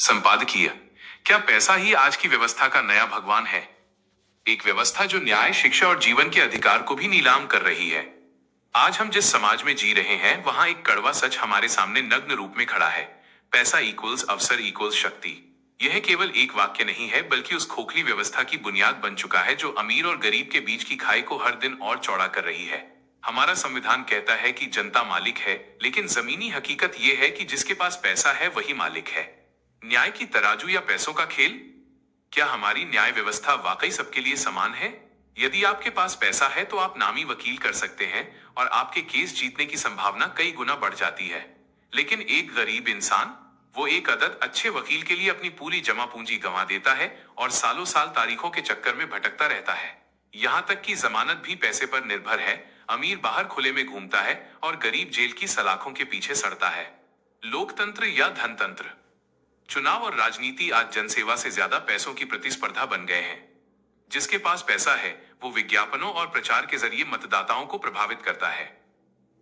संपादकीय। क्या पैसा ही आज की व्यवस्था का नया भगवान है? एक व्यवस्था जो न्याय, शिक्षा और जीवन के अधिकार को भी नीलाम कर रही है। आज हम जिस समाज में जी रहे हैं, वहां एक कड़वा सच हमारे सामने नग्न रूप में खड़ा है। पैसा इक्वल्स अवसर इक्वल्स शक्ति। यह केवल एक वाक्य नहीं है, बल्कि उस खोखली व्यवस्था की बुनियाद बन चुका है जो अमीर और गरीब के बीच की खाई को हर दिन और चौड़ा कर रही है। हमारा संविधान कहता है कि जनता मालिक है, लेकिन जमीनी हकीकत यह है कि जिसके पास पैसा है वही मालिक है। न्याय की तराजू या पैसों का खेल? क्या हमारी न्याय व्यवस्था वाकई सबके लिए समान है? यदि आपके पास पैसा है तो आप नामी वकील कर सकते हैं और आपके केस जीतने की संभावना कई गुना बढ़ जाती है। लेकिन एक गरीब इंसान, वो एक अदद अच्छे वकील के लिए अपनी पूरी जमा पूंजी गंवा देता है और सालों साल तारीखों के चक्कर में भटकता रहता है। यहाँ तक कि जमानत भी पैसे पर निर्भर है। अमीर बाहर खुले में घूमता है और गरीब जेल की सलाखों के पीछे सड़ता है। लोकतंत्र या धनतंत्र? चुनाव और राजनीति आज जनसेवा से ज्यादा पैसों की प्रतिस्पर्धा बन गए हैं। जिसके पास पैसा है वो विज्ञापनों और प्रचार के जरिए मतदाताओं को प्रभावित करता है।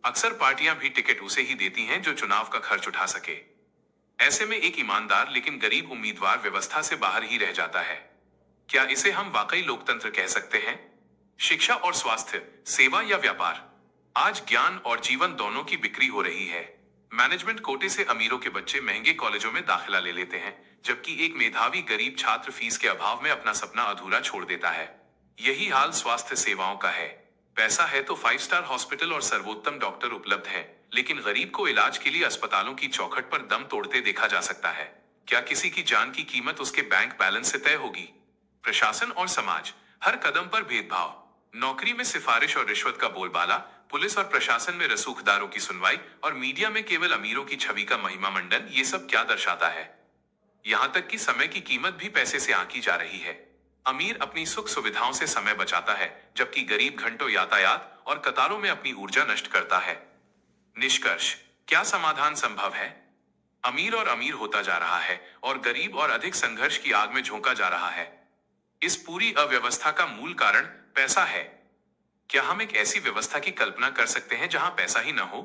अक्सर पार्टियां भी टिकट उसे ही देती हैं जो चुनाव का खर्च उठा सके। ऐसे में एक ईमानदार लेकिन गरीब उम्मीदवार व्यवस्था से बाहर ही रह जाता है। क्या इसे हम वाकई लोकतंत्र कह सकते हैं? शिक्षा और स्वास्थ्य, सेवा या व्यापार? आज ज्ञान और जीवन दोनों की बिक्री हो रही है। मैनेजमेंट कोटे से अमीरों के बच्चे महंगे कॉलेजों में दाखिला ले लेते हैं, जबकि एक मेधावी गरीब छात्र फीस के अभाव में अपना सपना अधूरा छोड़ देता है। यही हाल स्वास्थ्य सेवाओं का है। पैसा है तो 5 स्टार हॉस्पिटल और सर्वोत्तम डॉक्टर उपलब्ध है, लेकिन गरीब को इलाज के लिए अस्पतालों की चौखट पर दम तोड़ते देखा जा सकता है। क्या किसी की जान की कीमत उसके बैंक बैलेंस से तय होगी? प्रशासन और समाज, हर कदम पर भेदभाव। नौकरी में सिफारिश और रिश्वत का बोलबाला, पुलिस और प्रशासन में रसूखदारों की सुनवाई और मीडिया में केवल अमीरों की छवि का महिमा मंडन, ये सब क्या दर्शाता है? यहाँ तक कि समय की कीमत भी पैसे से आंकी जा रही है। अमीर अपनी सुख सुविधाओं से समय बचाता है, जबकि गरीब घंटों यातायात और कतारों में अपनी ऊर्जा नष्ट करता है। निष्कर्ष, क्या समाधान संभव है? अमीर और अमीर होता जा रहा है और गरीब और अधिक संघर्ष की आग में झोंका जा रहा है। इस पूरी अव्यवस्था का मूल कारण पैसा है। क्या हम एक ऐसी व्यवस्था की कल्पना कर सकते हैं जहां पैसा ही न हो,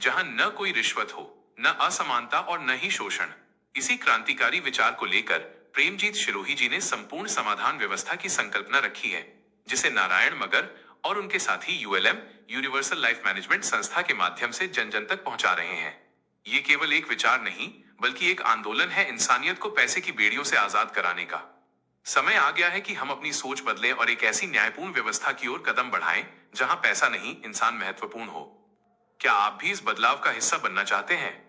जहां न कोई रिश्वत हो, न असमानता और न ही शोषण? इसी क्रांतिकारी विचार को लेकर प्रेमजीत शिरोही जी ने संपूर्ण समाधान व्यवस्था की संकल्पना रखी है, जिसे नारायण मगर और उनके साथी यूएलएम यूनिवर्सल लाइफ मैनेजमेंट संस्था के माध्यम से जन जन तक पहुंचा रहे हैं। ये केवल एक विचार नहीं, बल्कि एक आंदोलन है इंसानियत को पैसे की बेड़ियों से आजाद कराने का। समय आ गया है कि हम अपनी सोच बदलें और एक ऐसी न्यायपूर्ण व्यवस्था की ओर कदम बढ़ाएं जहां पैसा नहीं, इंसान महत्वपूर्ण हो। क्या आप भी इस बदलाव का हिस्सा बनना चाहते हैं?